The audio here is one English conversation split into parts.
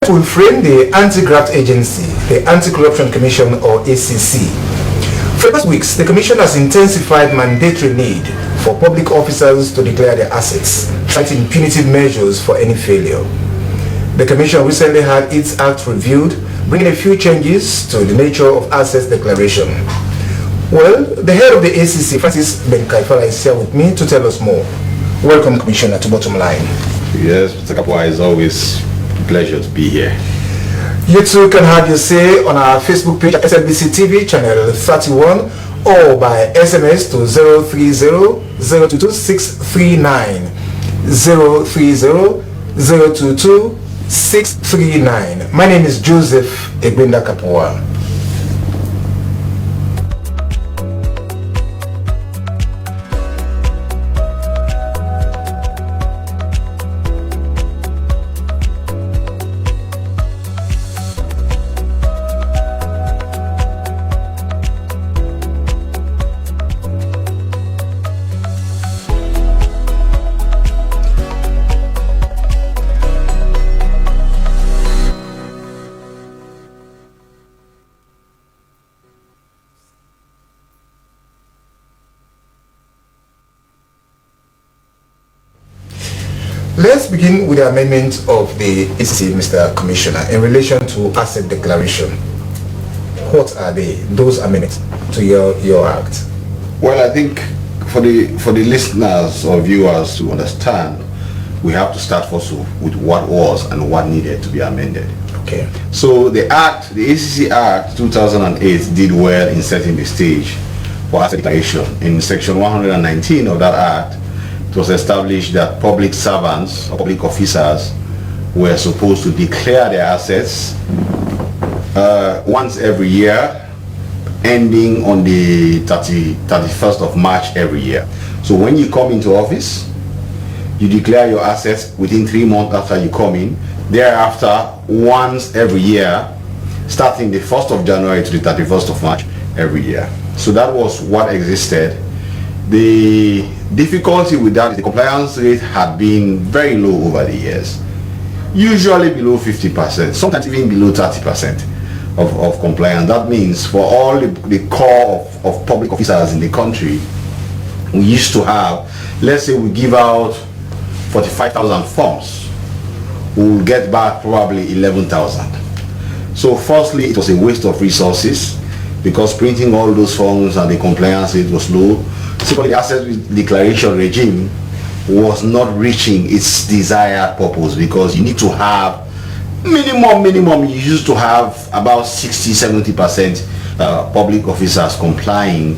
will frame the Anti-Graft Agency, the Anti-Corruption Commission or ACC. For the past weeks, the Commission has intensified mandatory need for public officers to declare their assets, citing punitive measures for any failure. The Commission recently had its act reviewed, bringing a few changes to the nature of assets declaration. Well, the head of the ACC, Kaifala, is here with me to tell us more. Welcome, Commissioner, to Bottom Line. Yes, Mr. Kapua, it's always a pleasure to be here. You too can have your say on our Facebook page at SLBC TV channel 31 or by SMS to 030-022-639 030-022-639. My name is Joseph Egbenda Kapua. Let's begin with the amendment of the ACC, Mr. Commissioner, in relation to asset declaration. What are they, those amendments to your act? Well, I think for the listeners or viewers to understand, we have to start first with what was and what needed to be amended. Okay. So the act, the ACC Act 2008 did well in setting the stage for asset declaration. In section 119 of that act, it was established that public servants or public officers were supposed to declare their assets once every year, ending on the 31st of March every year. So when you come into office, you declare your assets within 3 months after you come in. Thereafter, once every year, starting the 1st of January to the 31st of March every year. So that was what existed. The difficulty with that is the compliance rate had been very low over the years, usually below 50%, sometimes even below 30% of compliance. That means for all the core of public officers in the country, we used to have, let's say we give out 45,000 forms, we will get back probably 11,000. So firstly, it was a waste of resources because printing all those forms and the compliance rate was low. Secondly, the asset declaration regime was not reaching its desired purpose because you need to have minimum you used to have about 60-70% public officers complying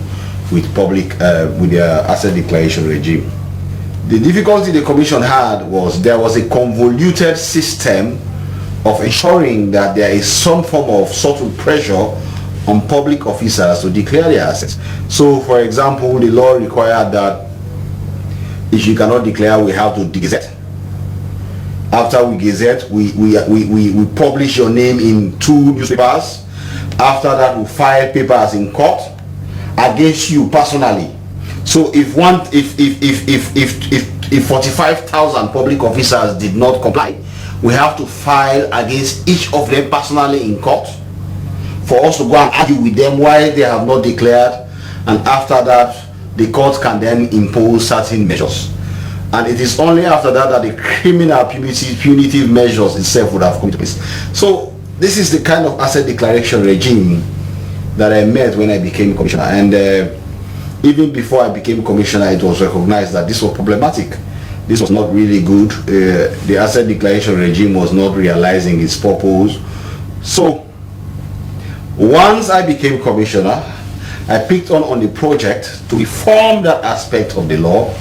with with their asset declaration regime. The difficulty the commission had was there was a convoluted system of ensuring that there is some form of subtle pressure on public officers to declare their assets. So for example, the law required that if you cannot declare, we have to gazette. After we gazette, we publish your name in 2 newspapers. After that, we file papers in court against you personally. So if 45,000 public officers did not comply, we have to file against each of them personally in court for us to go and argue with them why they have not declared, and after that the court can then impose certain measures. And it is only after that the criminal punitive measures itself would have come into place. So this is the kind of asset declaration regime that I met when I became commissioner, and even before I became commissioner, it was recognized that this was problematic. This was not really good. The asset declaration regime was not realizing its purpose. So once I became commissioner, I picked on the project to reform that aspect of the law,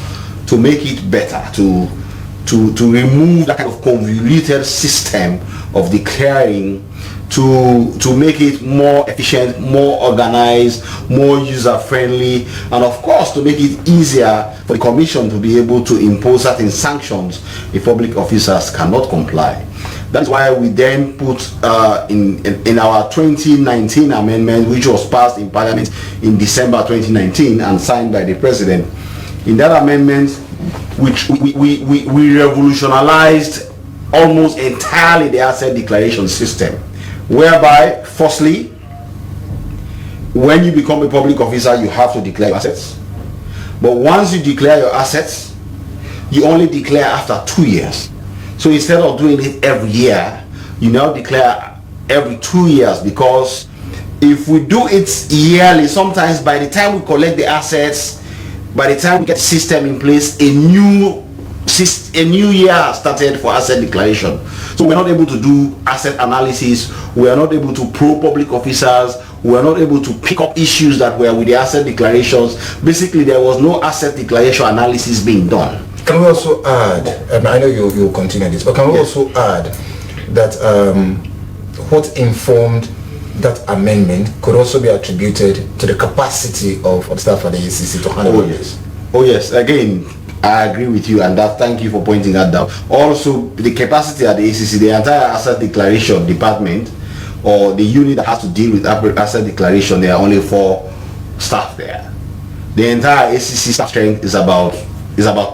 to make it better, to remove that kind of convoluted system of declaring, to make it more efficient, more organized, more user-friendly, and of course to make it easier for the commission to be able to impose certain sanctions if public officers cannot comply. That's why we then put in our 2019 amendment, which was passed in Parliament in December 2019 and signed by the President. In that amendment, which we revolutionized almost entirely the asset declaration system, whereby firstly, when you become a public officer, you have to declare your assets. But once you declare your assets, you only declare after 2 years. So instead of doing it every year, you now declare every 2 years, because if we do it yearly, sometimes by the time we collect the assets, by the time we get the system in place, a new year has started for asset declaration. So we're not able to do asset analysis, we are not able to probe public officers, we are not able to pick up issues that were with the asset declarations. Basically, there was no asset declaration analysis being done. Can we also add, and I know you'll continue this, but can we also add that what informed that amendment could also be attributed to the capacity of staff at the ACC to handle this? Oh yes, again, I agree with you, and that, thank you for pointing that out. Also, the capacity at the ACC, the entire asset declaration department, or the unit that has to deal with asset declaration, there are only 4 staff there. The entire ACC staff strength is about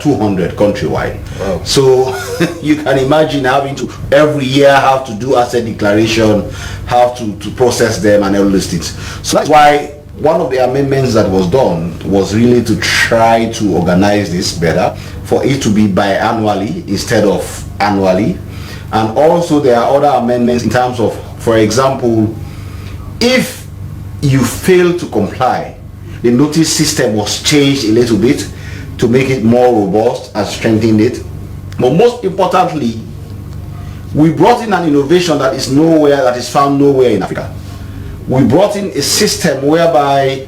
200 countrywide. Wow. So you can imagine having to every year have to do asset declaration, have to process them and all these things. So that's why one of the amendments that was done was really to try to organize this better, for it to be biannually instead of annually. And also there are other amendments in terms of, for example, if you fail to comply, the notice system was changed a little bit to make it more robust and strengthen it. But most importantly, we brought in an innovation that is found nowhere in Africa. We brought in a system whereby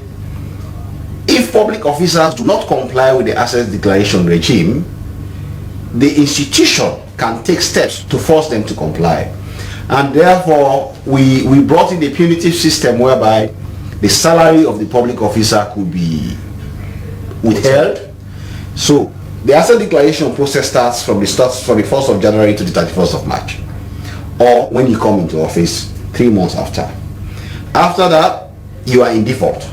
if public officers do not comply with the asset declaration regime, the institution can take steps to force them to comply. And therefore, we brought in a punitive system whereby the salary of the public officer could be withheld. So the asset declaration process starts from the 1st of January to the 31st of March, or when you come into office 3 months after. After that, you are in default.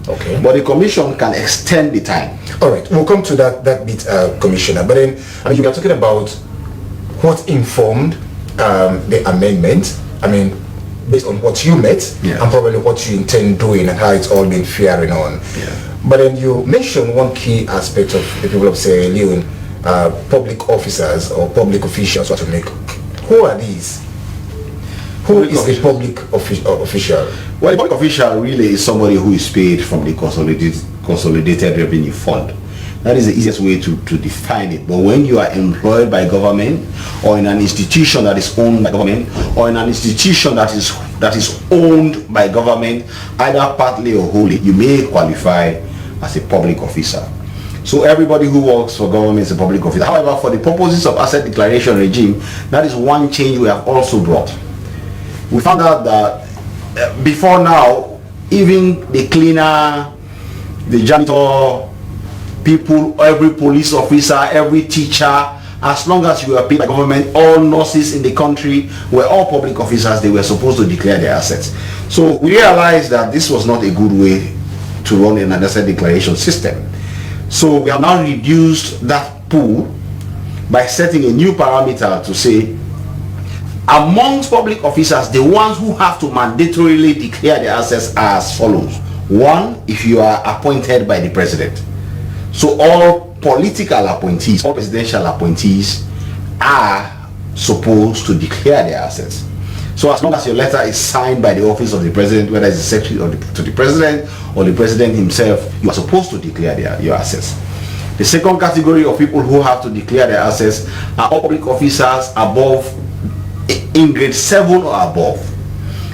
Okay. But the commission can extend the time. All right, we'll come to that bit, Commissioner. But then, you are talking about what informed the amendment. I mean, based on what you met, yes, and probably what you intend doing and how it's all been faring on. Yeah. But then you mentioned one key aspect of the people of Sierra Leone, public officers or public officials, what to make. Who are these? Who is a public official? Well, a public official really is somebody who is paid from the consolidated revenue fund. That is the easiest way to define it. But when you are employed by government, or in an institution that is owned by government, or in an institution that is owned by government, either partly or wholly, you may qualify as a public officer. So everybody who works for government is a public officer. However, for the purposes of asset declaration regime, that is one change we have also brought. We found out that before now, even the cleaner, the janitor, people, every police officer, every teacher, as long as you are paid by government, all nurses in the country were all public officers. They were supposed to declare their assets. So we realized that this was not a good way to run an asset declaration system. So we have now reduced that pool by setting a new parameter to say, amongst public officers, the ones who have to mandatorily declare their assets are as follows. 1, if you are appointed by the president. So all political appointees, all presidential appointees are supposed to declare their assets. So as long as your letter is signed by the office of the president, whether it's the secretary to the president or the president himself, you are supposed to declare your assets. The second category of people who have to declare their assets are all public officers in grade 7 or above.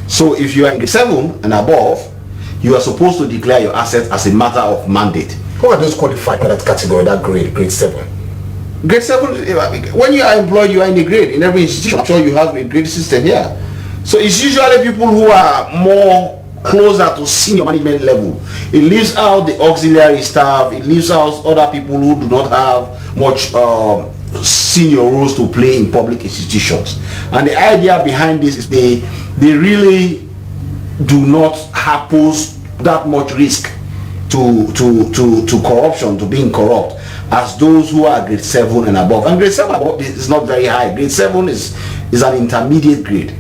So if you are in grade 7 and above, you are supposed to declare your assets as a matter of mandate. Who are those qualified for that category, that grade 7? Grade 7, when you are employed, you are in a grade. In every institution, I'm sure you have a grade system here. So it's usually people who are more closer to senior management level. It leaves out the auxiliary staff, it leaves out other people who do not have much senior roles to play in public institutions. And the idea behind this is they really do not pose that much risk to corruption, to being corrupt. as those who are grade 7 and above. And grade 7 and above is not very high. Grade 7 is an intermediate grade.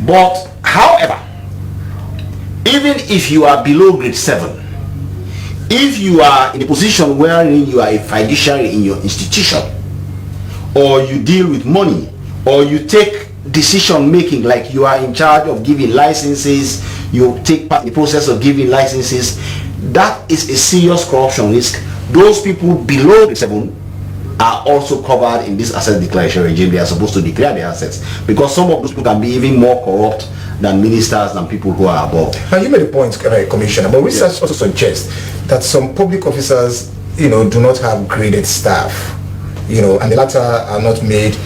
But however, even if you are below grade 7, if you are in a position wherein you are a fiduciary in your institution, or you deal with money, or you take decision making, like you are in charge of giving licenses, you take part in the process of giving licenses, that is a serious corruption risk. Those people below grade 7 are also covered in this asset declaration regime. They are supposed to declare their assets, because some of those people can be even more corrupt than ministers and people who are above. And you made a point, Commissioner, but research also suggests that some public officers, do not have graded staff, and the latter are not made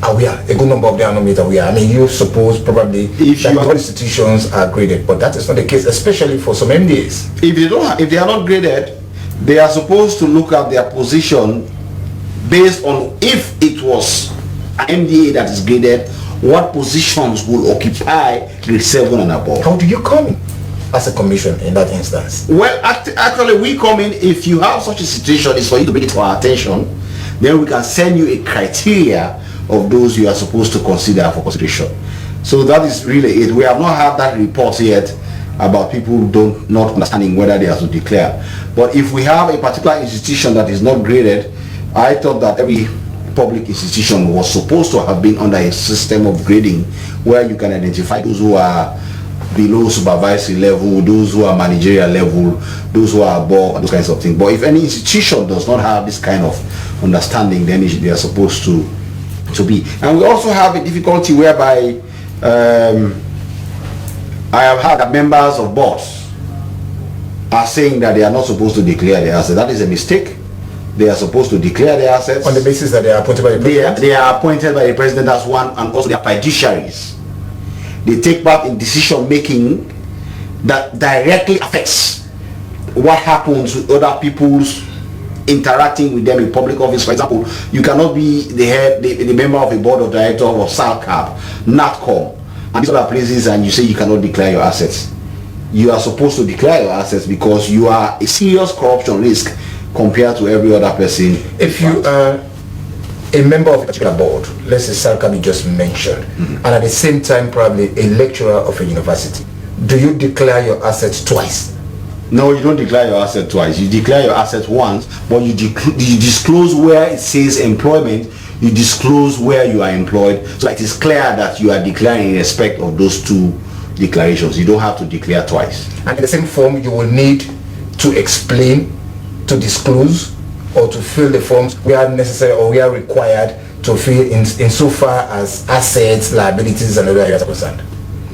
aware. A good number of them are not made aware. I mean, you suppose probably that all institutions are graded, but that is not the case, especially for some MDAs. If they are not graded, they are supposed to look at their position based on, if it was an MDA that is graded, what positions will occupy grade 7 and above. How do you come in as a commission in that instance? Well, actually we come in, if you have such a situation, it's for you to bring it to our attention, then we can send you a criteria of those you are supposed to consider for consideration. So that is really it. We have not had that report yet about people not understanding whether they have to declare. But if we have a particular institution that is not graded, I thought that every public institution was supposed to have been under a system of grading where you can identify those who are below supervisory level, those who are managerial level, those who are above, and those kinds of things. But if any institution does not have this kind of understanding, then they are supposed to be. And we also have a difficulty whereby I have heard that members of boards are saying that they are not supposed to declare their assets. That is a mistake. They are supposed to declare their assets. On the basis that they are appointed by the president? They are appointed by the president as one, and also they are fiduciaries. They take part in decision making that directly affects what happens with other people's interacting with them in public office. For example, you cannot be the member of a board of directors of SALCAP, NATCOM, and these other places, and you say you cannot declare your assets. You are supposed to declare your assets because you are a serious corruption risk compared to every other person. If you are a member of a particular board, let's say SALCAP you just mentioned, and at the same time probably a lecturer of a university, do you declare your assets twice? No, you don't declare your asset twice. You declare your assets once, but you disclose where it says employment, you disclose where you are employed, so it is clear that you are declaring in respect of those two declarations. You don't have to declare twice. And in the same form, you will need to explain, to disclose, or to fill the forms where necessary or where required to fill in so far as assets, liabilities, and other areas are concerned.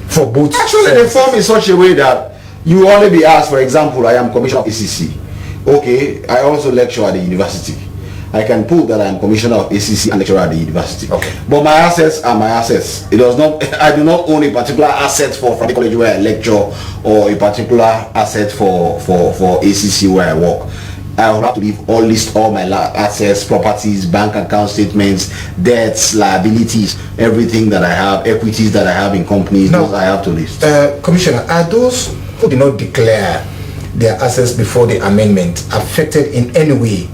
For both. Actually, the form is such a way that you only be asked, for example, I am commissioner of ACC. Okay, I also lecture at the university. I can put that I am commissioner of ACC and lecturer at the university. Okay. But my assets are my assets. It does not. I do not own a particular asset for the college where I lecture, or a particular asset for ACC where I work. I will have to list all my assets, properties, bank account statements, debts, liabilities, everything that I have, equities that I have in companies. Now, those I have to list. Commissioner, are those who did not declare their assets before the amendment affected in any way,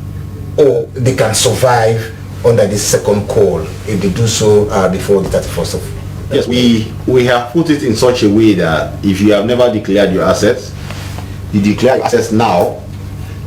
or they can survive under the second call if they do so before the 31st of? Yes, we have put it in such a way that if you have never declared your assets, you declare your assets now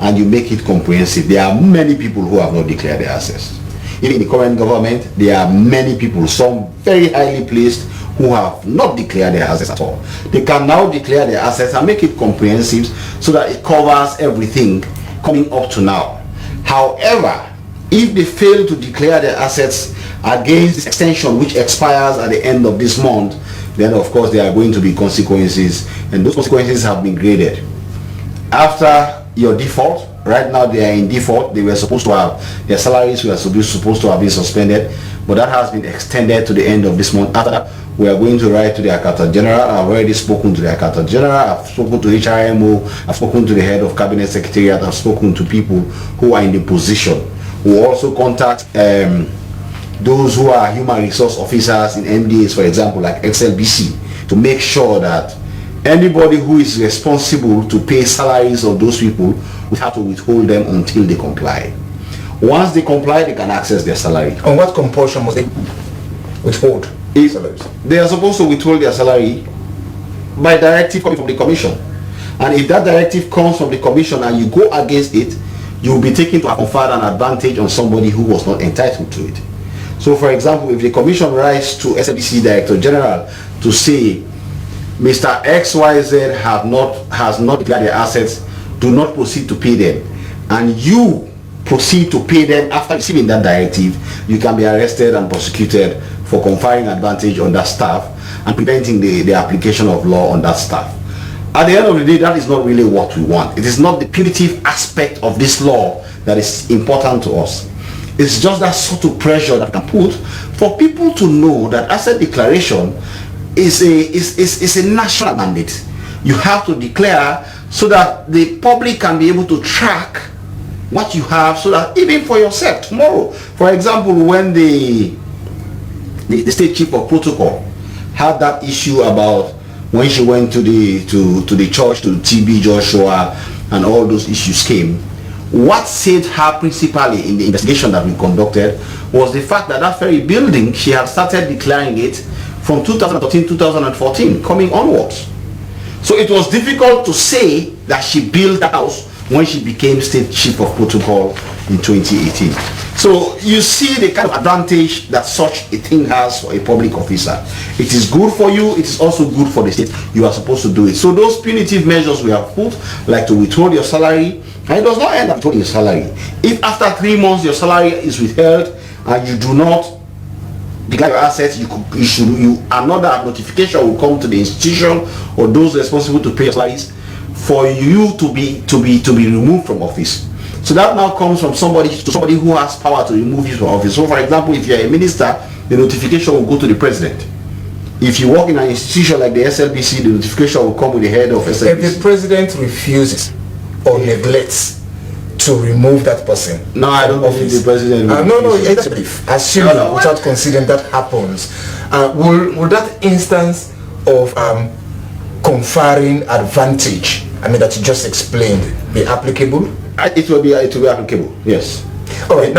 and you make it comprehensive. There are many people who have not declared their assets. Even in the current government, there are many people, some very highly placed, who have not declared their assets at all. They can now declare their assets and make it comprehensive so that it covers everything coming up to now. However, if they fail to declare their assets against this extension, which expires at the end of this month, then of course there are going to be consequences, and those consequences have been graded. After your default, right now they are in default. They were supposed to have their salaries were supposed to have been suspended, but that has been extended to the end of this month. After that, we are going to write to the Accountant General. I've already spoken to the Accountant General. I've spoken to HRMO. I've spoken to the head of Cabinet Secretariat. I've spoken to people who are in the position. We'll also contact those who are human resource officers in MDAs, for example, like XLBC, to make sure that anybody who is responsible to pay salaries of those people, we have to withhold them until they comply. Once they comply, they can access their salary. On what compulsion must they withhold salaries? They are supposed to withhold their salary by directive coming from the commission. And if that directive comes from the commission and you go against it, you will be taken to confer an advantage on somebody who was not entitled to it. So for example, if the commission writes to SLBC Director General to say, Mr. XYZ has not declared their assets, do not proceed to pay them, and you proceed to pay them after receiving that directive, you can be arrested and prosecuted for conferring advantage on that staff and preventing the application of law on that staff. At the end of the day, that is not really what we want. It is not the punitive aspect of this law that is important to us. It's just that sort of pressure that we can put for people to know that asset declaration is a national mandate. You have to declare so that the public can be able to track what you have, so that even for yourself tomorrow, for example, when the state chief of protocol had that issue about when she went to the church, to TB Joshua, and all those issues came, what saved her principally in the investigation that we conducted was the fact that that very building, she had started declaring it from 2013-2014 coming onwards. So it was difficult to say that she built the house when she became state chief of protocol in 2018. So you see the kind of advantage that such a thing has for a public officer. It is good for you, it is also good for the state. You are supposed to do it. So those punitive measures we have put, like to withhold your salary, and it does not end up withholding your salary. If after 3 months your salary is withheld and you do not declare your assets, another notification will come to the institution or those responsible to pay your salaries for you to be removed from office. So that now comes from somebody who has power to remove you from office. So for example, if you are a minister, the notification will go to the president. If you work in an institution like the SLBC, the notification will come with the head of SLBC. If the president refuses or neglects to remove that person, no, I don't believe the president will that's a belief. Assuming without considering that happens, will that instance of conferring advantage, that you just explained, be applicable? It will be applicable, yes. All right.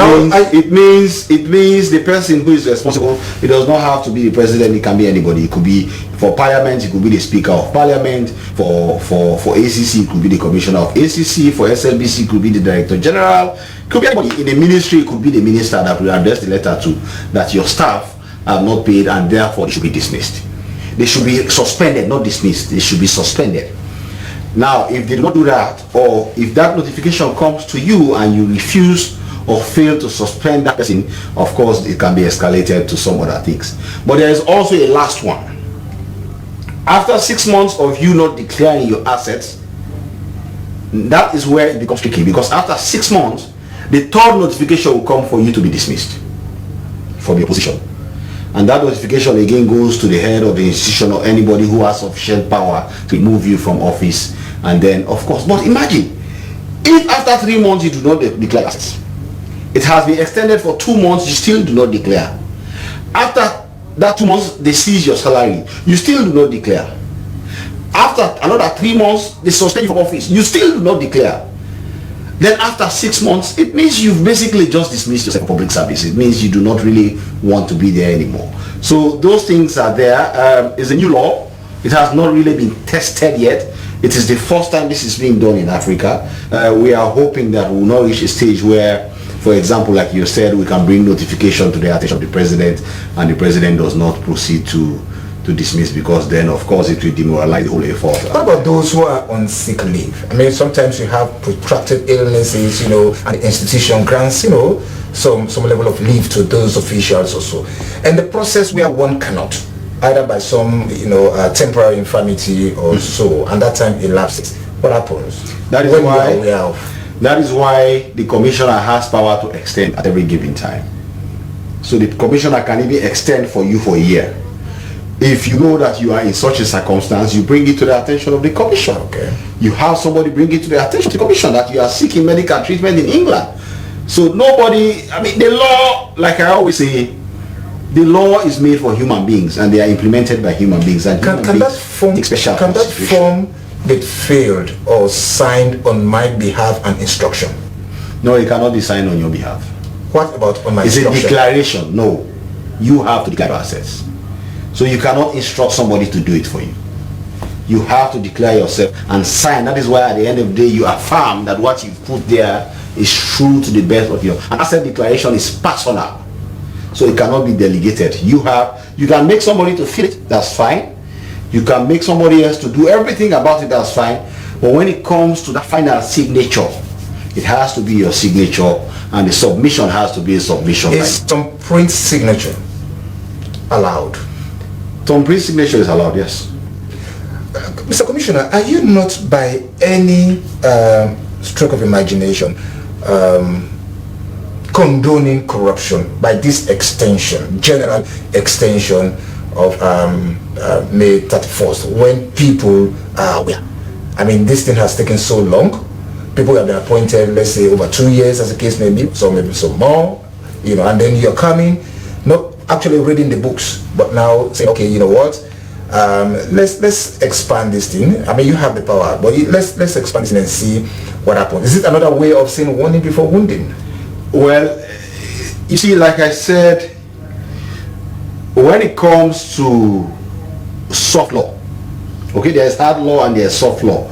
It means the person who is responsible, it does not have to be the president, it can be anybody. It could be for parliament, it could be the speaker of parliament, for ACC, it could be the commissioner of ACC, for SLBC, it could be the director general, it could be anybody in the ministry, it could be the minister that will address the letter to that your staff have not paid and therefore they should be dismissed. They should be suspended, not dismissed. They should be suspended. Now, if they do not do that, or if that notification comes to you and you refuse or fail to suspend that person, of course, it can be escalated to some other things. But there is also a last one. After 6 months of you not declaring your assets, that is where it becomes tricky, because after 6 months, the third notification will come for you to be dismissed from your position. And that notification again goes to the head of the institution or anybody who has sufficient power to remove you from office. And then, of course, but imagine, if after 3 months you do not declare assets, it has been extended for 2 months, you still do not declare. After that 2 months, they seize your salary, you still do not declare. After another 3 months, they suspend you from office, you still do not declare. Then after 6 months, it means you've basically just dismissed yourself from public service. It means you do not really want to be there anymore. So those things are there. It's a new law. It has not really been tested yet. It is the first time this is being done in Africa. We are hoping that we will not reach a stage where, for example, like you said, we can bring notification to the attention of the president and the president does not proceed to dismiss, because then of course it will demoralize the whole effort. What about those who are on sick leave? Sometimes you have protracted illnesses, and the institution grants, some level of leave to those officials also. And the process where one cannot, either by some, temporary infirmity or so, and that time elapses. What happens? That is why the commissioner has power to extend at every given time. So the commissioner can even extend for you for a year. If you know that you are in such a circumstance, you bring it to the attention of the commission. Okay. You have somebody bring it to the attention of the commission that you are seeking medical treatment in England. So the law, like I always say, the law is made for human beings and they are implemented by human beings. And can that form be failed or signed on my behalf an instruction? No, it cannot be signed on your behalf. What about on my It's instruction? a declaration. No, you have to declare your assets. So you cannot instruct somebody to do it for you. You have to declare yourself and sign. That is why at the end of the day you affirm that what you put there is true to the best of your. An asset declaration is personal, so it cannot be delegated. You can make somebody to fill it, that's fine. You can make somebody else to do everything about it, that's fine. But when it comes to the final signature, it has to be your signature, and the submission has to be a submission. Is thumbprint signature allowed? Thumbprint signature is allowed, yes. Mr. Commissioner, are you not by any stroke of imagination condoning corruption by this extension, general extension of May 31st, when people are aware? I mean, this thing has taken so long. People have been appointed, let's say, over 2 years, as the case may be, so maybe some more, you know, and then you're coming, not actually reading the books, but now saying, okay, you know what, let's expand this thing. I mean, you have the power, but let's expand this thing and see what happens. Is it another way of saying warning before wounding? Well, you see, like I said, when it comes to soft law, okay, there's hard law and there's soft law.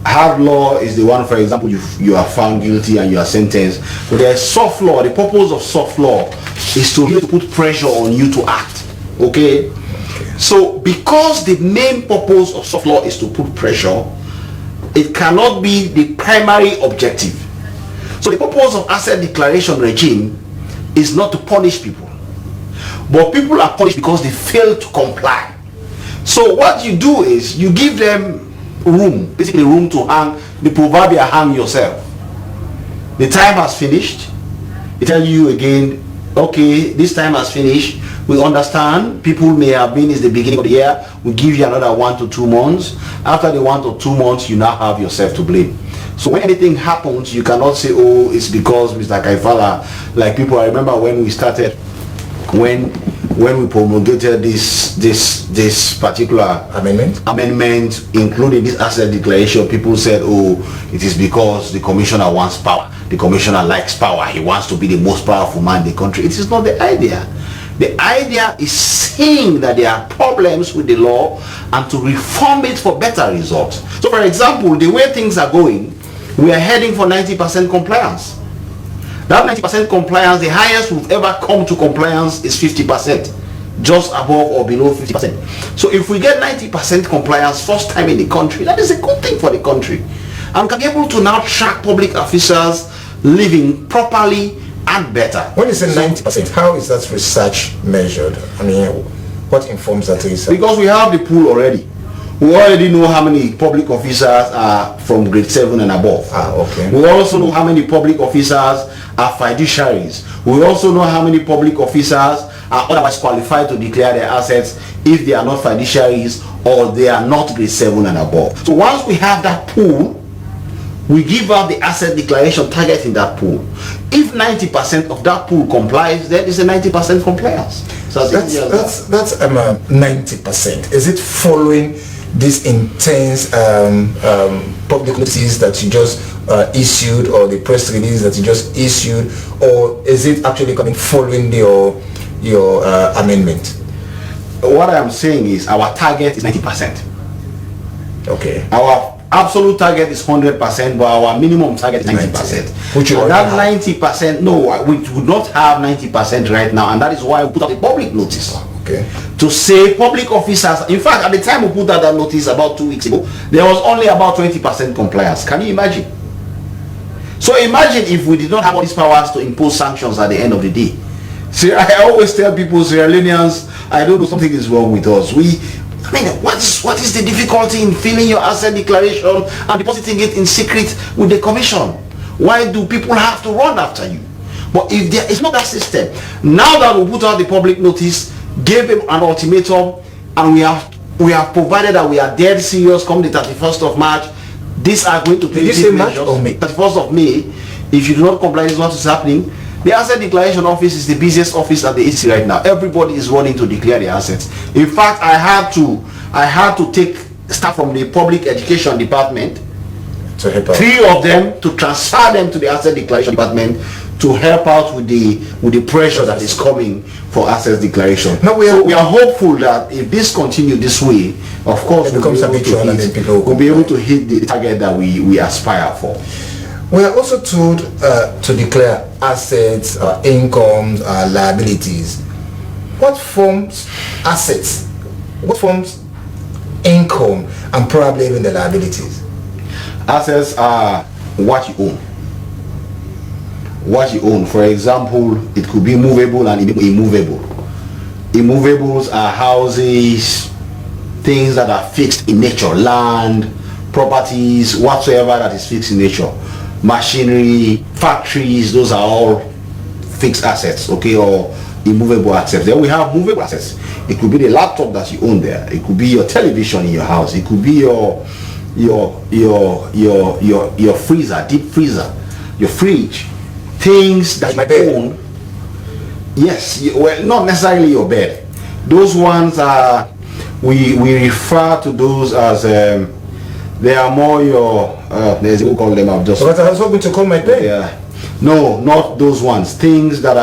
Hard law is the one, for example, you are found guilty and you are sentenced. But there's soft law. The purpose of soft law is to put pressure on you to act. Okay? So because the main purpose of soft law is to put pressure, it cannot be the primary objective. So the purpose of asset declaration regime is not to punish people, but people are punished because they fail to comply. So what you do is you give them room, basically room to hang, the proverbial hang yourself. The time has finished. They tell you again, okay, this time has finished. We understand people may have been, it's the beginning of the year, we give you another 1 to 2 months. After the 1 to 2 months, you now have yourself to blame. So when anything happens, you cannot say, oh, it's because Mr. Kaifala, like people, I remember when we started, when we promulgated this particular amendment, including this asset declaration, people said, oh, it is because the commissioner wants power. The commissioner likes power. He wants to be the most powerful man in the country. It is not the idea. The idea is seeing that there are problems with the law and to reform it for better results. So for example, the way things are going, we are heading for 90% compliance. That 90% compliance, the highest we've ever come to compliance is 50%, just above or below 50%. So if we get 90% compliance first time in the country, that is a good thing for the country. And can be able to now track public officers living properly and better. When you say 90%, how is that research measured? I mean, what informs that research? Because we have the pool already. We already know how many public officers are from grade 7 and above. Okay. We also know how many public officers are fiduciaries. We also know how many public officers are otherwise qualified to declare their assets if they are not fiduciaries or they are not grade 7 and above. So once we have that pool, we give out the asset declaration target in that pool. If 90% of that pool complies, then it's a 90% compliance. So that's 90%. Is it following this intense public notice that you just issued, or the press release that you just issued, or is it actually coming following your amendment? What I am saying is our target is 90%. Okay. Our absolute target is 100%, but our minimum target is 90%. Which you and that 90%, no, we would not have 90% right now, and that is why we put out a public notice. Okay. To say public officers, in fact, at the time we put out that notice about 2 weeks ago, there was only about 20% compliance. Can you imagine? So imagine if we did not have all these powers to impose sanctions at the end of the day. See, I always tell people, Sierra Leoneans, I don't know, something is wrong with us. What is the difficulty in filling your asset declaration and depositing it in secret with the commission? Why do people have to run after you? But if there is not that system, now that we put out the public notice, gave him an ultimatum, and we have provided that we are dead serious come the 31st of March, these are going to be... Did you say March or May? 31st of May. If you do not comply, this is what is happening. The asset declaration office is the busiest office at the EC right now. Everybody is running to declare their assets. In fact, I had to take staff from the public education department to help out. 3 of them to transfer them to the asset declaration department to help out with the pressure that is coming for asset declaration. Now we are hopeful that if this continues this way, of course we'll be able to hit the target that we aspire for. We are also told to declare assets, incomes, liabilities. What forms assets? What forms income, and probably even the liabilities? Assets are what you own. What you own. For example, it could be movable and immovable. Immovables are houses, things that are fixed in nature, land, properties, whatsoever that is fixed in nature. Machinery, factories, those are all fixed assets, okay, or immovable assets. Then we have movable assets. It could be the laptop that you own there. It could be your television in your house. It could be your freezer, deep freezer, your fridge, things that you own. Yes, well, not necessarily your bed. Those ones are, we refer to those as they are more your there's we call them. I've just. But I was hoping to call my bed. Yeah, no, not those ones. Things that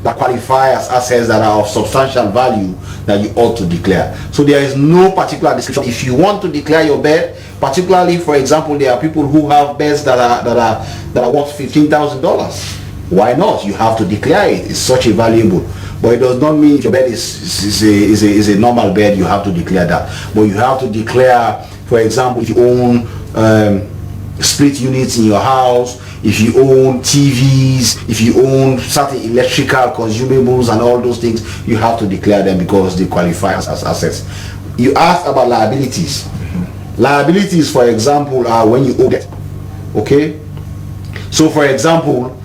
qualify as assets that are of substantial value that you ought to declare. So there is no particular description. If you want to declare your bed, particularly, for example, there are people who have beds that are worth $15,000. Why not? You have to declare it. It's such a valuable. But it does not mean if your bed is a normal bed, you have to declare that. But you have to declare, for example, if you own split units in your house, if you own TVs, if you own certain electrical consumables and all those things, you have to declare them because they qualify as assets. You asked about liabilities. Liabilities, for example, are when you owe debt. Okay? So, for example,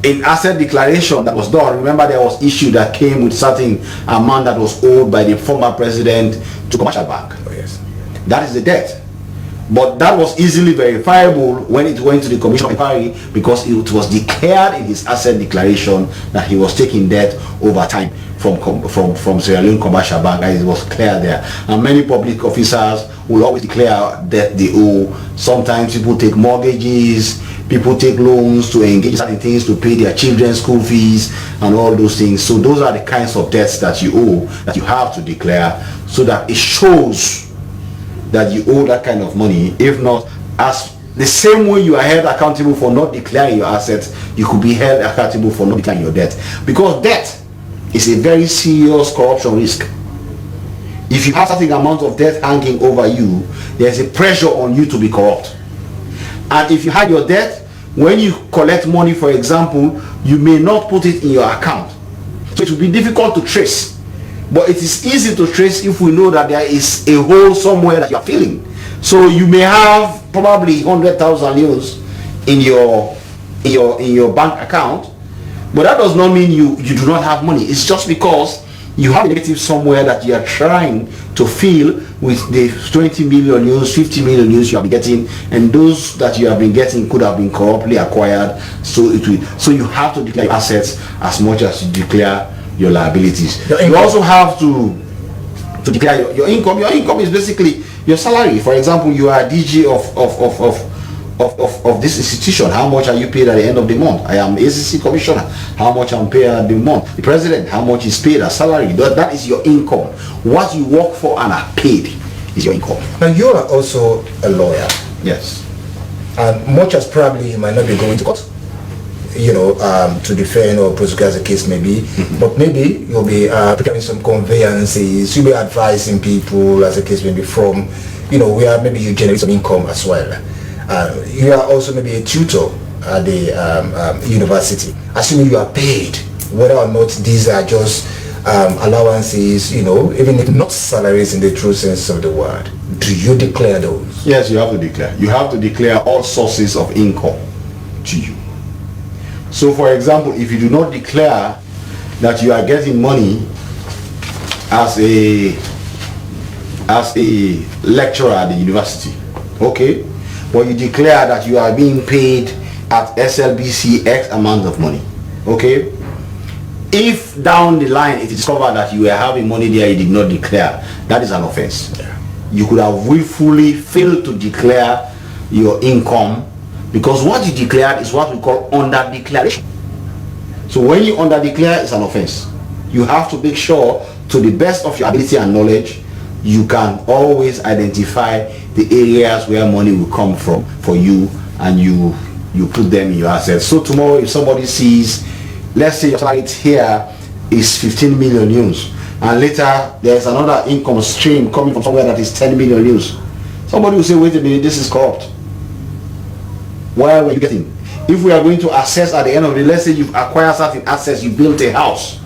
in asset declaration that was done, remember there was issue that came with certain amount that was owed by the former president to Commercial Bank. Oh, yes. That is the debt. But that was easily verifiable when it went to the Commission of Inquiry because it was declared in his asset declaration that he was taking debt over time from Sierra Leone Commercial Bank, and it was clear there. And many public officers will always declare debt they owe. Sometimes people take mortgages, people take loans to engage in certain things to pay their children's school fees and all those things. So those are the kinds of debts that you owe that you have to declare so that it shows that you owe that kind of money. If not, as the same way you are held accountable for not declaring your assets, you could be held accountable for not declaring your debt, because debt is a very serious corruption risk. If you have certain amount of debt hanging over you, there's a pressure on you to be corrupt. And if you hide your debt, when you collect money, for example, you may not put it in your account, so it will be difficult to trace. But it is easy to trace if we know that there is a hole somewhere that you are filling. So you may have probably 100,000 euros in your bank account, but that does not mean you do not have money. It's just because you have a negative somewhere that you are trying to fill with the 20 million euros, 50 million euros you have been getting, and those that you have been getting could have been corruptly acquired. So you have to declare your assets as much as you declare your liabilities. You also have to declare your income. Your income is basically your salary. For example, you are DG of this institution. How much are you paid at the end of the month? I am ACC commissioner. How much I'm paid at the month? The president, how much is paid as salary? That is your income. What you work for and are paid is your income. Now you are also a lawyer. Yes. And much as probably you might not be going to court, to defend or prosecute as the case may be, but maybe you'll be preparing some conveyances, you'll be advising people as the case may be from, where maybe you generate some income as well. You are also maybe a tutor at the university. Assuming you are paid, whether or not these are just allowances, even if not salaries in the true sense of the word, do you declare those? Yes, you have to declare. You have to declare all sources of income to you. So, for example, if you do not declare that you are getting money as a lecturer at the university, okay, but you declare that you are being paid at SLBC X amount of money, okay, if down the line it is discovered that you were having money there you did not declare, that is an offense. You could have willfully failed to declare your income, because what you declared is what we call under declaration. So when you under declare, it's an offense. You have to make sure, to the best of your ability and knowledge, you can always identify the areas where money will come from for you, and you put them in your assets. So tomorrow, if somebody sees, let's say your target here is 15 million euros, and later there's another income stream coming from somewhere that is 10 million euros, somebody will say, wait a minute, this is corrupt. Why were you getting? If we are going to assess at the end of the day, let's say you've acquired certain assets, you built a house.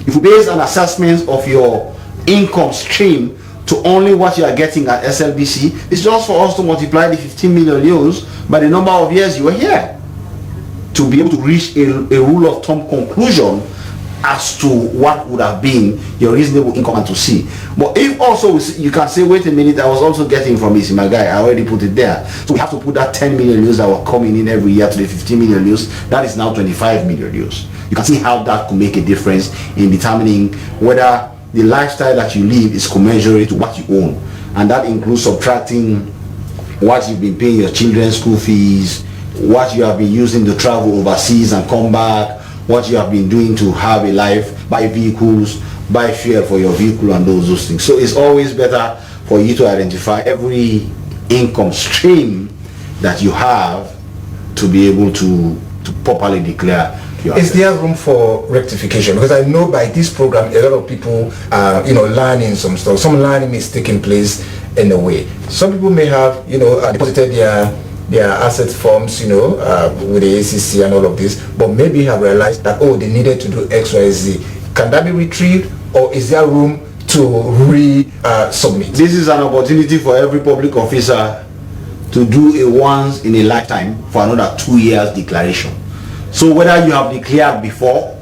If we base an assessment of your income stream to only what you are getting at SLBC, it's just for us to multiply the 15 million euros by the number of years you are here, to be able to reach a rule of thumb conclusion as to what would have been your reasonable income, and to see. But if also you can say, wait a minute, I was also getting from this, my guy, I already put it there. So we have to put that 10 million euros that were coming in every year to the 15 million euros. That is now 25 million euros. You can see how that could make a difference in determining whether the lifestyle that you live is commensurate to what you own. And that includes subtracting what you've been paying your children's school fees, what you have been using to travel overseas and come back, what you have been doing to have a life, buy vehicles, buy fuel for your vehicle, and those things. So it's always better for you to identify every income stream that you have to be able to properly declare your assets. Is there room for rectification? Because I know by this program a lot of people are learning some stuff. Some learning is taking place in a way. Some people may have deposited their asset forms with the ACC and all of this, but maybe have realized that they needed to do XYZ. Can that be retrieved, or is there room to re-submit? This is an opportunity for every public officer to do a once in a lifetime for another 2 years declaration. So whether you have declared before,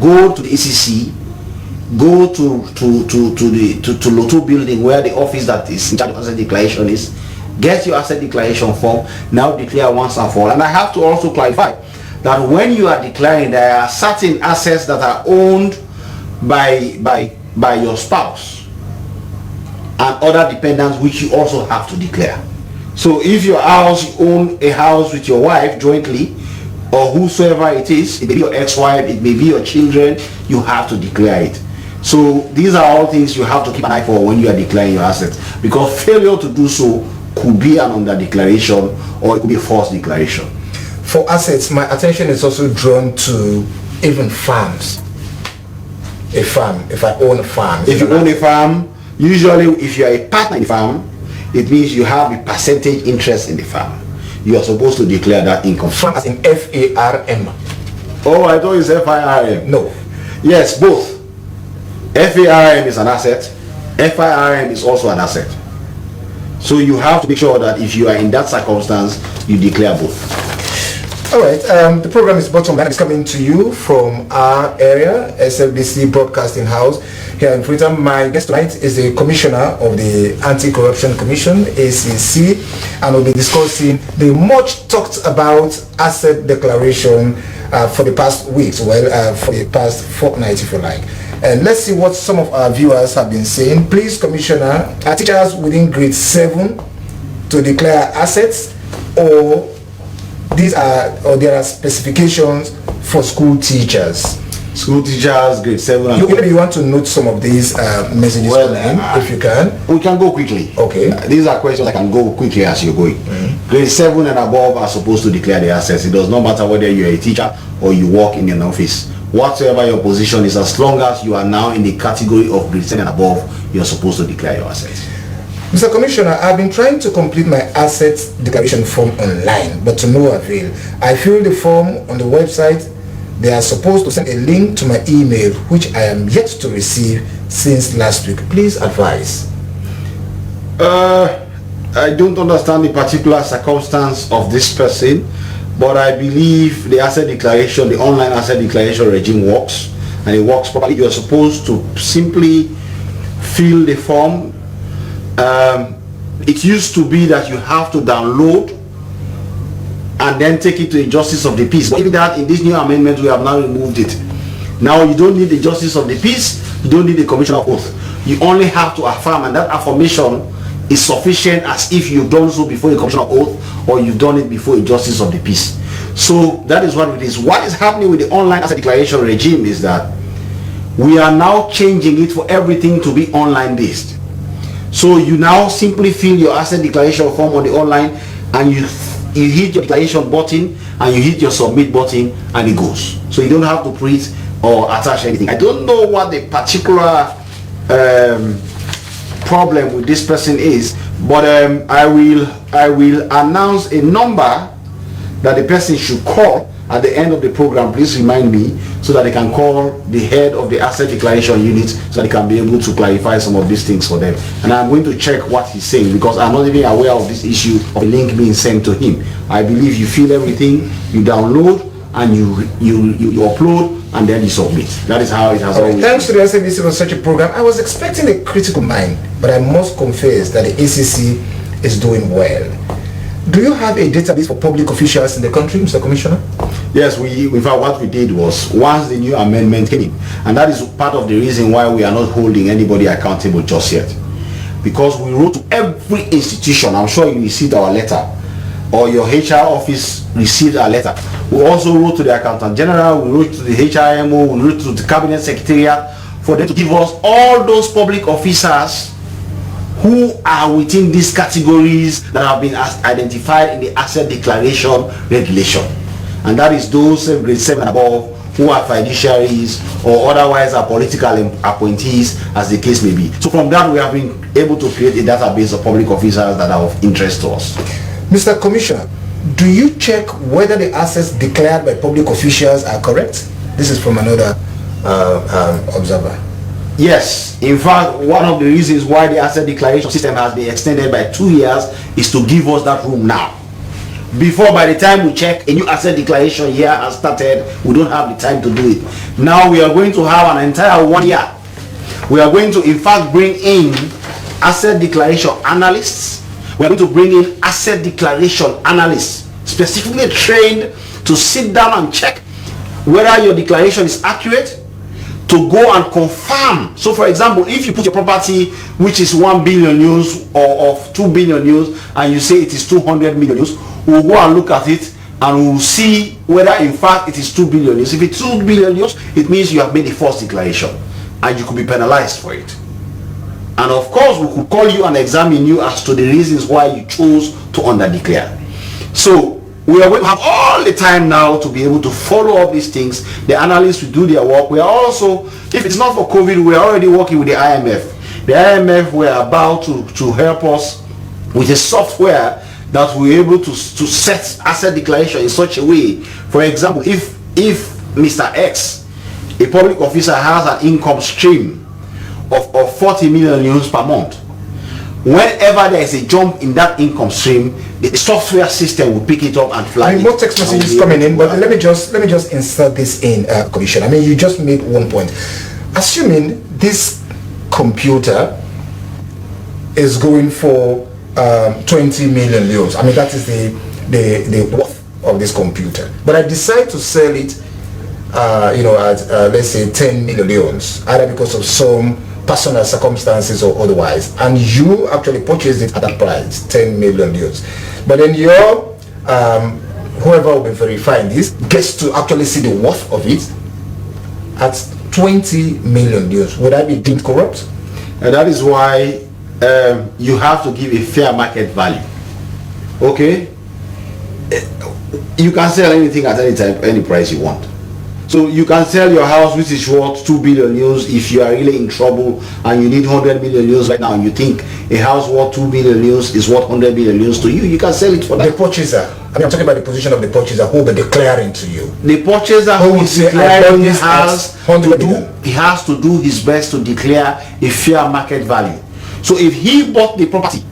go to the ACC, go to Lotto building where the office that is in charge of asset declaration is, get your asset declaration form, now declare once and for all. And I have to also clarify that when you are declaring, there are certain assets that are owned by your spouse and other dependents which you also have to declare. So if your house, you own a house with your wife jointly, or whosoever it is, it may be your ex-wife, it may be your children, you have to declare it. So these are all things you have to keep an eye for when you are declaring your assets, because failure to do so could be an under declaration, or it could be a false declaration. For assets, my attention is also drawn to even farms. A farm, if I own a farm. If you own a farm, usually if you are a partner in the farm, it means you have a percentage interest in the farm. You are supposed to declare that income. Farm as in FARM. Oh, I thought it's FIRM. No. Yes, both. FARM is an asset. FIRM is also an asset. So you have to make sure that if you are in that circumstance, you declare both. All right. The program is Bottom Line. It's coming to you from our area, SLBC Broadcasting House here in Freetown. My guest tonight is the Commissioner of the Anti-Corruption Commission, ACC, and we'll be discussing the much talked about asset declaration for the past weeks, for the past fortnight, if you like. And let's see what some of our viewers have been saying. Please, Commissioner, are teachers within grade 7 to declare assets, or there are specifications for school teachers? School teachers, grade 7 and maybe you want to note some of these messages if you can. We can go quickly. Okay. These are questions I can go quickly as you're going. Grade 7 and above are supposed to declare their assets. It does not matter whether you're a teacher or you work in an office. Whatever your position is, as long as you are now in the category of grade 7 and above, you're supposed to declare your assets. Mr. Commissioner, I've been trying to complete my assets declaration form online, but to no avail. I filled the form on the website. They are supposed to send a link to my email, which I am yet to receive since last week. Please advise. I don't understand the particular circumstance of this person, but I believe the asset declaration, the online asset declaration regime works, and it works properly. You are supposed to simply fill the form. It used to be that you have to download and then take it to the Justice of the Peace. But even that, in this new amendment, we have now removed it. Now you don't need the Justice of the Peace, you don't need the Commission of Oath. You only have to affirm, and that affirmation is sufficient as if you've done so before a commission of oath or you've done it before a justice of the peace. So that is what it is. What is happening with the online asset declaration regime is that we are now changing it for everything to be online based. So you now simply fill your asset declaration form on the online, and you hit your declaration button and you hit your submit button, and it goes. So you don't have to print or attach anything. I don't know what the particular problem with this person is, but I will announce a number that the person should call at the end of the program. Please remind me, so that they can call the head of the asset declaration unit, so that they can be able to clarify some of these things for them. And I'm going to check what he's saying, because I'm not even aware of this issue of a link being sent to him. I believe you fill everything, you download, and you upload, and then you submit. That is how it has always been. Thanks to the SABC for such a program. I was expecting a critical mind, but I must confess that the ACC is doing well. Do you have a database for public officials in the country, Mr. Commissioner? Yes, in fact, what we did was, once the new amendment came in, and that is part of the reason why we are not holding anybody accountable just yet, because we wrote to every institution. I'm sure you received our letter, or your HR office received our letter. We also wrote to the Accountant General, we wrote to the HRMO, we wrote to the Cabinet Secretariat, for them to give us all those public officers who are within these categories that have been identified in the asset declaration regulation. And that is those grade 7 and above who are fiduciaries or otherwise are political appointees, as the case may be. So from that, we have been able to create a database of public officers that are of interest to us. Mr. Commissioner, do you check whether the assets declared by public officials are correct? This is from another observer. Yes, in fact, one of the reasons why the asset declaration system has been extended by 2 years is to give us that room now. Before, by the time we check, a new asset declaration year has started, we don't have the time to do it. Now we are going to have an entire 1 year. We are going to, in fact, bring in asset declaration analysts. We are going to bring in asset declaration analysts, specifically trained to sit down and check whether your declaration is accurate, to go and confirm. So for example, if you put your property which is 1 billion news or of 2 billion news, and you say it is 200 million news, we'll go and look at it and we'll see whether in fact it is 2 billion news. If it's 2 billion news, it means you have made a false declaration and you could be penalized for it. And of course, we could call you and examine you as to the reasons why you chose to underdeclare. So we are going to have all the time now to be able to follow up these things. The analysts will do their work. We are also, if it's not for COVID, we are already working with the IMF. The IMF were about to help us with a software that we're able to set asset declaration in such a way. For example, if Mr. X, a public officer, has an income stream of 40 million euros per month, whenever there is a jump in that income stream, the software system will pick it up and flag it. More text messages coming in, but let me just insert this in, Commissioner. I mean, you just made one point. Assuming this computer is going for 20 million euros, I mean, that is the worth of this computer, but I decide to sell it at let's say 10 million euros, either because of some personal circumstances or otherwise, and you actually purchased it at that price, 10 million euros. But then your whoever will be verifying this gets to actually see the worth of it at 20 million euros. Would I be deemed corrupt? And that is why you have to give a fair market value. Okay, you can sell anything at any time, any price you want. So you can sell your house which is worth 2 billion euros if you are really in trouble and you need 100 million euros right now, and you think a house worth 2 billion euros is worth 100 million euros to you, you can sell it for that. The purchaser, I mean, I'm talking about the position of the purchaser who will be declaring to you. The purchaser who is declaring he has to do his best to declare a fair market value. So if he bought the property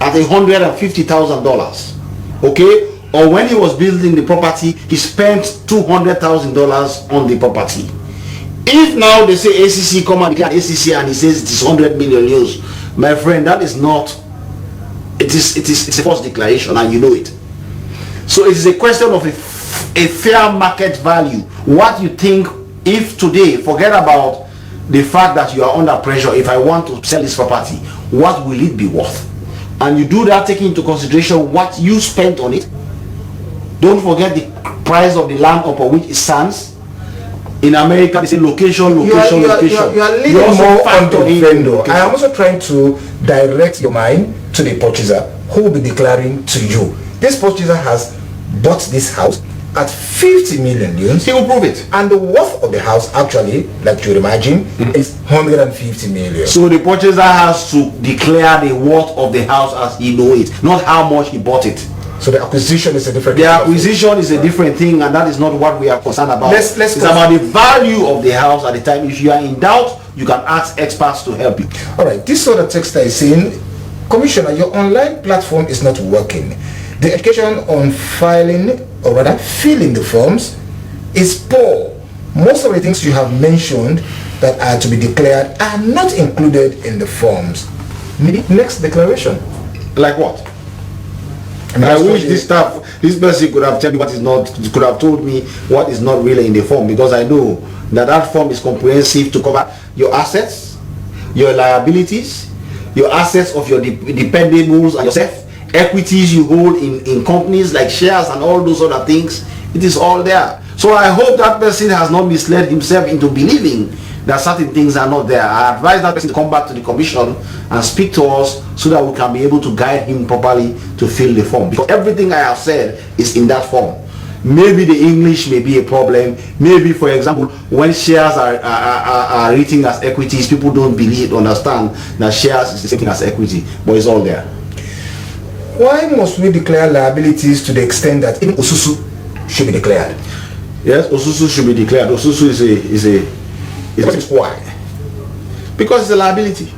at $150,000, okay, or when he was building the property, he spent $200,000 on the property. If now they say ACC, come and declare ACC, and he says it is 100 million euros, my friend, that is not. It's a false declaration, and you know it. So it is a question of a fair market value. What you think, if today, forget about the fact that you are under pressure. If I want to sell this property, what will it be worth? and you do that taking into consideration what you spent on it. Don't forget the price of the land upon which it stands. In America, they say location. You are leaning more on the vendor. I am also trying to direct your mind to the purchaser who will be declaring to you. This purchaser has bought this house at 50 million yuan. He will prove it. And the worth of the house, actually, like you would imagine, is 150 million. So the purchaser has to declare the worth of the house as he know it, not how much he bought it. So the acquisition is a different thing. The acquisition is a different thing, and that is not what we are concerned about. It's about the value of the house at the time. If you are in doubt, you can ask experts to help you. All right, this sort of text is saying, Commissioner, your online platform is not working. The education on filing, or rather filling the forms, is poor. Most of the things you have mentioned that are to be declared are not included in the forms. Next declaration. Like what? I wish this person could have told me what is not, could have told me what is not really in the form, because I know that form is comprehensive to cover your assets, your liabilities, your assets of your dependables and yourself, equities you hold in companies like shares and all those other things. It is all there. So I hope that person has not misled himself into believing that certain things are not there. I advise that person to come back to the commission and speak to us so that we can be able to guide him properly to fill the form, because everything I have said is in that form. Maybe the English may be a problem. Maybe, for example, when shares are written as equities, people don't understand that shares is the same thing as equity, but it's all there. Why must we declare liabilities to the extent that even Osusu should be declared? Yes, Osusu should be declared. Osusu is why? Because it's a liability.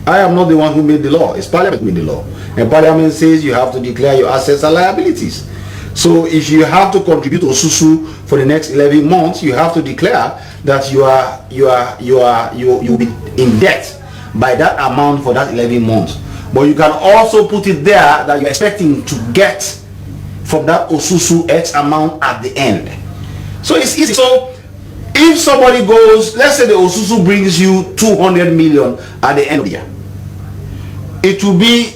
I am not the one who made the law. It's Parliament who made the law. And Parliament says you have to declare your assets and liabilities. So if you have to contribute to Osusu for the next 11 months, you have to declare that you'll be in debt by that amount for that 11 months. But you can also put it there that you're expecting to get from that Osusu X amount at the end. So it's easy. So if somebody goes, let's say the Osusu brings you 200 million at the end of the year, it will be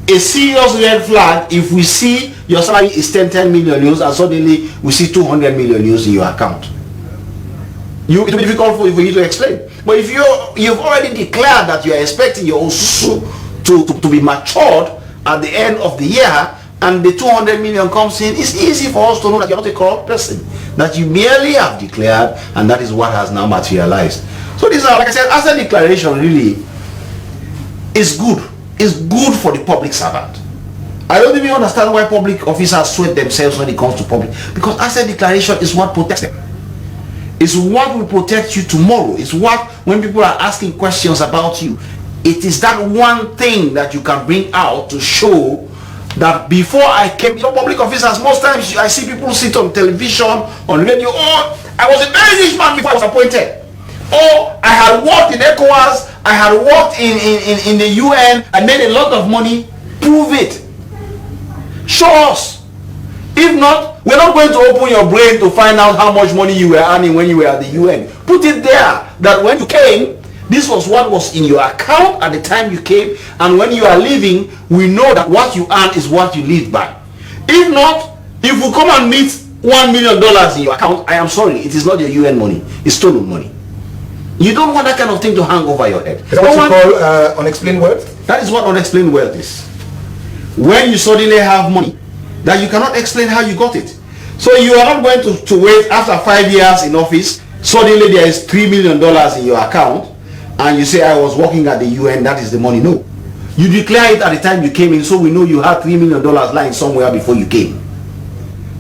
a serious red flag if we see your salary is 10 million euros and suddenly we see 200 million euros in your account. It will be difficult for you to explain. But if you've already declared that you are expecting your Osusu to be matured at the end of the year, and the 200 million comes in, it's easy for us to know that you're not a corrupt person, that you merely have declared, and that is what has now materialized. So these are, like I said, asset declaration really is good. It's good for the public servant. I don't even understand why public officers sweat themselves when it comes to public, because asset declaration is what protects them. It's what will protect you tomorrow. It's what, when people are asking questions about you, it is that one thing that you can bring out to show that before I came, public officers, most times I see people sit on television, on radio, oh, I was a very rich man before I was appointed. Oh, I had worked in ECOWAS, I had worked in the UN, I made a lot of money. Prove it. Show us. If not, we're not going to open your brain to find out how much money you were earning when you were at the UN. Put it there, that when you came, this was what was in your account at the time you came, and when you are leaving, we know that what you earn is what you live by. If not, if we come and meet $1 million in your account, I am sorry, it is not your UN money, it's stolen money. You don't want that kind of thing to hang over your head. Is that what you call unexplained wealth? That is what unexplained wealth is. When you suddenly have money that you cannot explain how you got it. So you are not going to wait after 5 years in office, suddenly there is $3 million in your account, and you say, I was working at the UN, that is the money. No. You declare it at the time you came in, so we know you had $3 million lying somewhere before you came.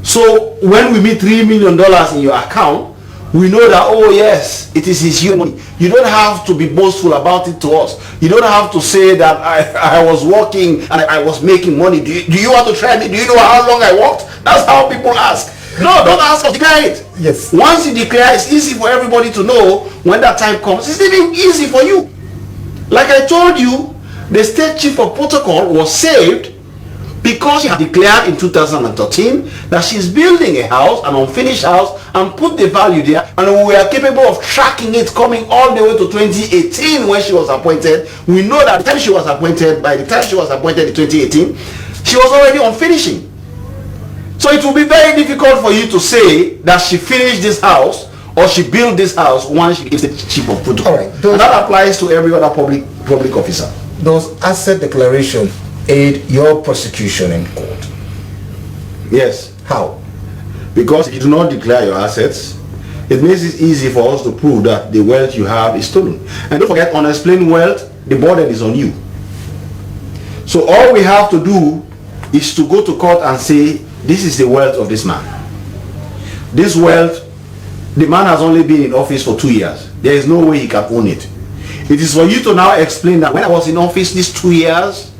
So when we meet $3 million in your account, we know that, oh yes, it is his UN money. You don't have to be boastful about it to us. You don't have to say that I was working and I was making money. Do you want to try me? Do you know how long I worked? That's how people ask. No, don't ask us. Declare it. Yes. Once you declare, it's easy for everybody to know when that time comes. It's even easy for you. Like I told you, the state chief of protocol was saved because she had declared in 2013 that she's building a house, an unfinished house, and put the value there, and we are capable of tracking it coming all the way to 2018 when she was appointed. We know that by the time she was appointed in 2018, she was already on finishing. So it will be very difficult for you to say that she finished this house or she built this house once she gives the chief of protocol. All right, and that applies to every other public officer. Does asset declaration aid your prosecution in court? Yes. How? Because if you do not declare your assets, it makes it easy for us to prove that the wealth you have is stolen. And don't forget, unexplained wealth, the burden is on you. So all we have to do is to go to court and say, this is the wealth of this man. This wealth, the man has only been in office for 2 years. There is no way he can own it. It is for you to now explain that when I was in office these 2 years,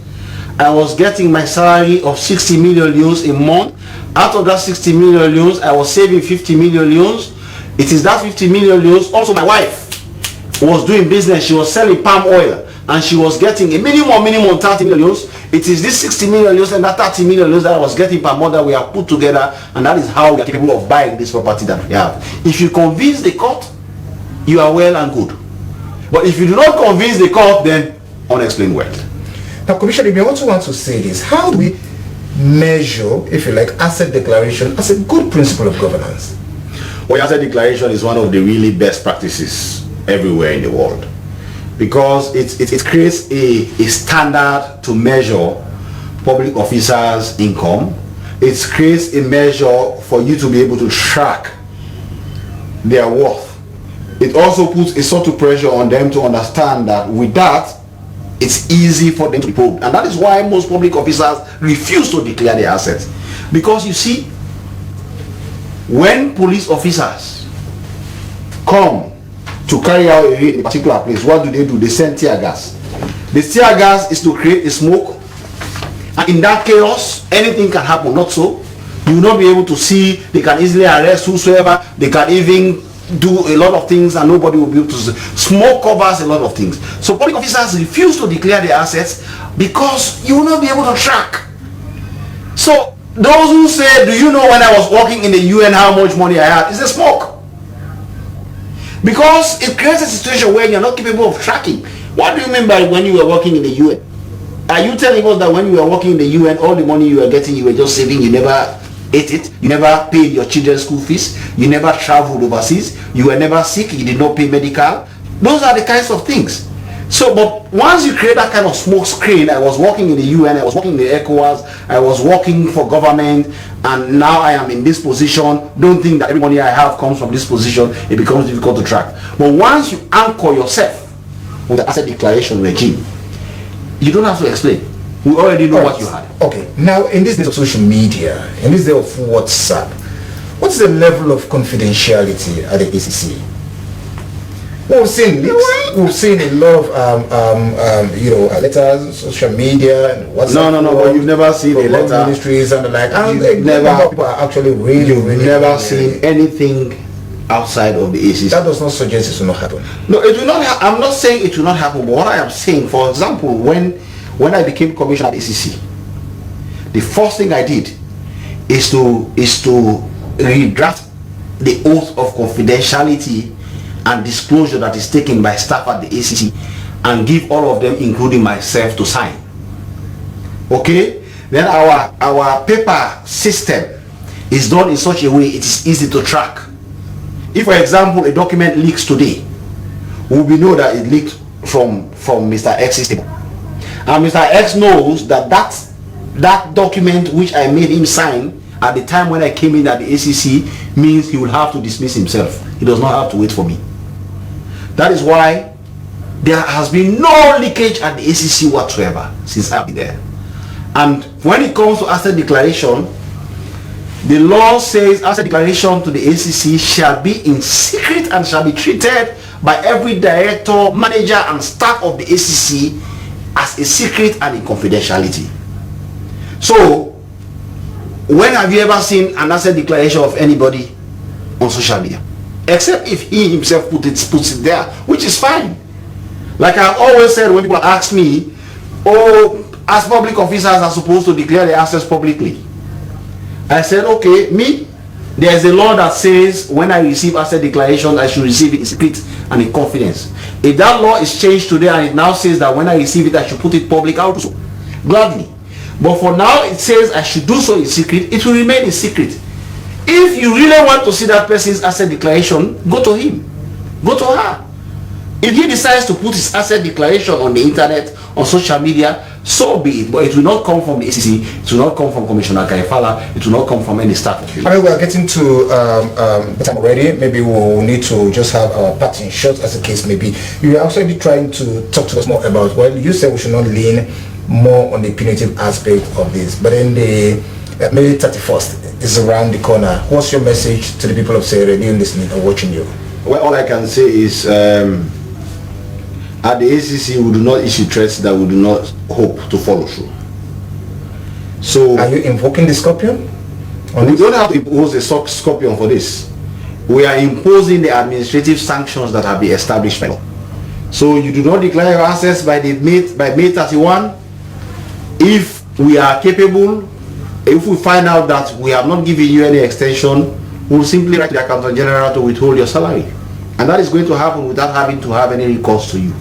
I was getting my salary of 60 million euros a month. Out of that 60 million euros, I was saving 50 million euros. It is that 50 million euros. Also, my wife was doing business. She was selling palm oil, and she was getting a minimum 30 million euros. It is this 60 million euros and that 30 million euros that I was getting per month that we have put together, and that is how we are capable of buying this property that we have. If you convince the court, you are well and good. But if you do not convince the court, then unexplained wealth. Now, Commissioner, we also want to say this. How do we measure, if you like, asset declaration as a good principle of governance? Well, asset declaration is one of the really best practices everywhere in the world, because it creates a standard to measure public officers' income. It creates a measure for you to be able to track their worth. It also puts a sort of pressure on them to understand that with that, it's easy for them to be probed. And that is why most public officers refuse to declare their assets. Because you see, when police officers come to carry out a raid in a particular place, what do? They send tear gas. The tear gas is to create a smoke, and in that chaos, anything can happen. Not so. You will not be able to see. They can easily arrest whosoever. They can even do a lot of things, and nobody will be able to see. Smoke covers a lot of things. So public officers refuse to declare their assets because you will not be able to track. So those who say, do you know when I was working in the UN how much money I had? It's a smoke. Because it creates a situation where you're not capable of tracking. What do you mean by when you were working in the UN? Are you telling us that when you were working in the UN, all the money you were getting, you were just saving, you never ate it, you never paid your children's school fees, you never traveled overseas, you were never sick, you did not pay medical? Those are the kinds of things. So, but once you create that kind of smoke screen, I was working in the UN, I was working in the ECOWAS, I was working for government, and now I am in this position. Don't think that every money I have comes from this position. It becomes difficult to track. But once you anchor yourself with the asset declaration regime, you don't have to explain. We already know what you had. Okay, now in this days of social media, in this day of WhatsApp, what's the level of confidentiality at the ACC? We've seen leaks. We've seen a lot of letters, social media, and WhatsApp. No. But you've never seen a letter. Ministries and the like. And never. People are actually really. You've never seen anything outside of the ACC. That does not suggest it will not happen. No, it will not. I'm not saying it will not happen. But what I am saying, for example, when I became commissioner at ACC, the first thing I did is to redraft the oath of confidentiality and disclosure that is taken by staff at the ACC and give all of them, including myself, to sign. Okay? Then our paper system is done in such a way it is easy to track. If, for example, a document leaks today, we will know that it leaked from Mr. X's table. And Mr. X knows that that document which I made him sign at the time when I came in at the ACC means he will have to dismiss himself. He does not have to wait for me. That is why there has been no leakage at the ACC whatsoever since I've been there. And when it comes to asset declaration, the law says asset declaration to the ACC shall be in secret and shall be treated by every director, manager and staff of the ACC as a secret and in confidentiality. So, when have you ever seen an asset declaration of anybody on social media? Except if he himself puts it there, which is fine. Like I've always said when people ask me, oh, as public officers are supposed to declare their assets publicly. I said, okay, there's a law that says when I receive asset declaration, I should receive it in secret and in confidence. If that law is changed today and it now says that when I receive it, I should put it public, I'll do so gladly. But for now, it says I should do so in secret. It will remain in secret. If you really want to see that person's asset declaration, go to him, go to her. If he decides to put his asset declaration on the internet, on social media, so be it. But it will not come from the ACC, it will not come from Commissioner Kaifala, it will not come from any staff of him. I mean, we are getting to the time already. Maybe we'll need to just have our parting shot, as the case may be. You are also trying to talk to us more about, well, you said we should not lean more on the punitive aspect of this, but then the May 31st is around the corner. What's your message to the people of Sierra Leone listening and watching you? Well, all I can say is at the ACC, we do not issue threats that we do not hope to follow through. So, are you invoking the scorpion? We don't have to impose a scorpion for this. We are imposing the administrative sanctions that have been established by law. So you do not declare your assets by May 31. If we are capable, if we find out that we have not given you any extension, we'll simply write to the Accountant General to withhold your salary. And that is going to happen without having to have any recourse to you.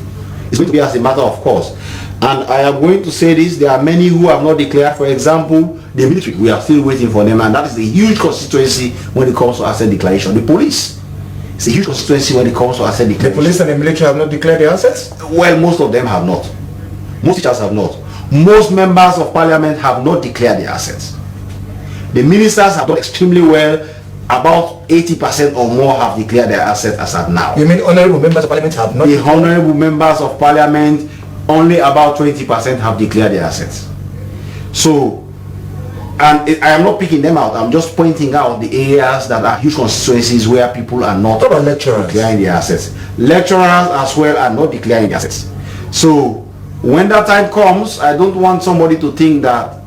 It's going to be as a matter of course. And I am going to say this, there are many who have not declared. For example, the military, we are still waiting for them, and that is a huge constituency when it comes to asset declaration. The police, it's a huge constituency when it comes to asset declaration. The police and the military have not declared their assets? Well, most of them have not. Most teachers have not. Most members of parliament have not declared their assets. The ministers have done extremely well. About 80% or more have declared their assets as at now. You mean honorable members of parliament have not? The honorable members of parliament, only about 20% have declared their assets. So, and I am not picking them out. I'm just pointing out the areas that are huge constituencies where people are not declaring their assets. Lecturers as well are not declaring their assets. So, when that time comes, I don't want somebody to think that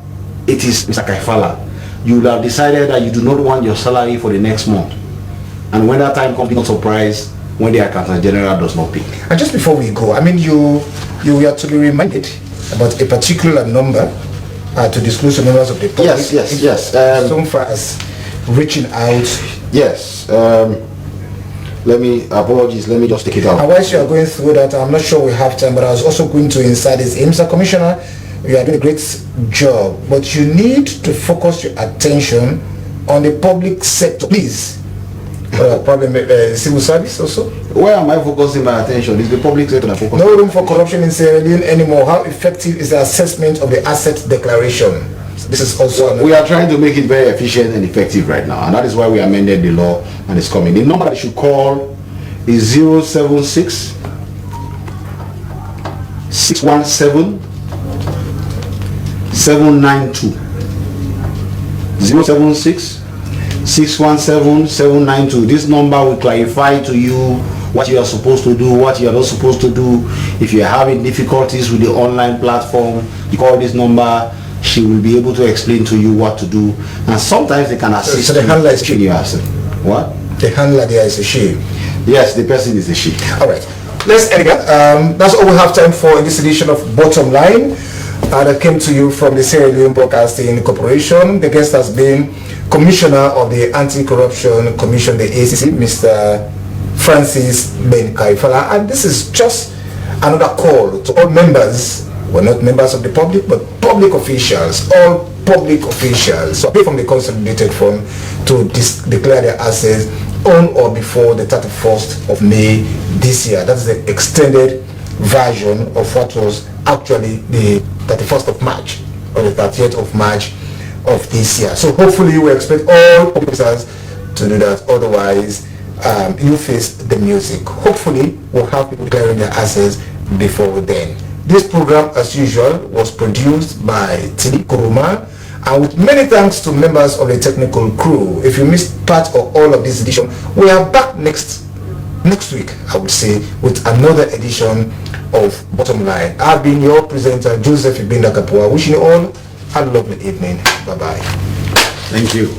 it is Mr. Kaifala. You will have decided that you do not want your salary for the next month. And when that time comes, be not surprised when the Accountant General does not pay. And just before we go, I mean, you are to be reminded about a particular number to disclose to members of the public. Yes. So far as reaching out. Yes. Let me just take it out. And whilst you are going through that, I'm not sure we have time, but I was also going to inside this. Mr. Commissioner, you are doing a great job, but you need to focus your attention on the public sector, please. Probably civil service also. Where am I focusing my attention? Is the public sector focusing? No room for corruption in Sierra Leone anymore. How effective is the assessment of the asset declaration? This is also we are trying to make it very efficient and effective right now, and that is why we amended the law and it's coming. The number that you should call is 076 617 792. 076 617 792. This number will clarify to you what you are supposed to do, what you are not supposed to do. If you are having difficulties with the online platform, you call this number. She will be able to explain to you what to do, and sometimes they can assist. So the handler is she. What? The handler there is a she. Yes, the person is a she. All right. Let's end it. That's all we have time for in this edition of Bottom Line. That came to you from the Sierra Leone Broadcasting Corporation. The guest has been Commissioner of the Anti-Corruption Commission, the ACC, Mr. Francis Ben Kaifala. And this is just another call to all members, well, not members of the public, but public officials, all public officials, so pay from the consolidated fund to declare their assets on or before the 31st of May this year. That's the extended version of what was actually the 31st of March or the 30th of March of this year. So hopefully we expect all officers to do that. Otherwise, you face the music. Hopefully we'll have people declaring their assets before then. This program, as usual, was produced by Tidi Kuruma, and with many thanks to members of the technical crew. If you missed part or all of this edition, we are back next week, I would say, with another edition of Bottom Line. I've been your presenter, Joseph Ibinda Kapua, wishing you all a lovely evening. Bye-bye. Thank you.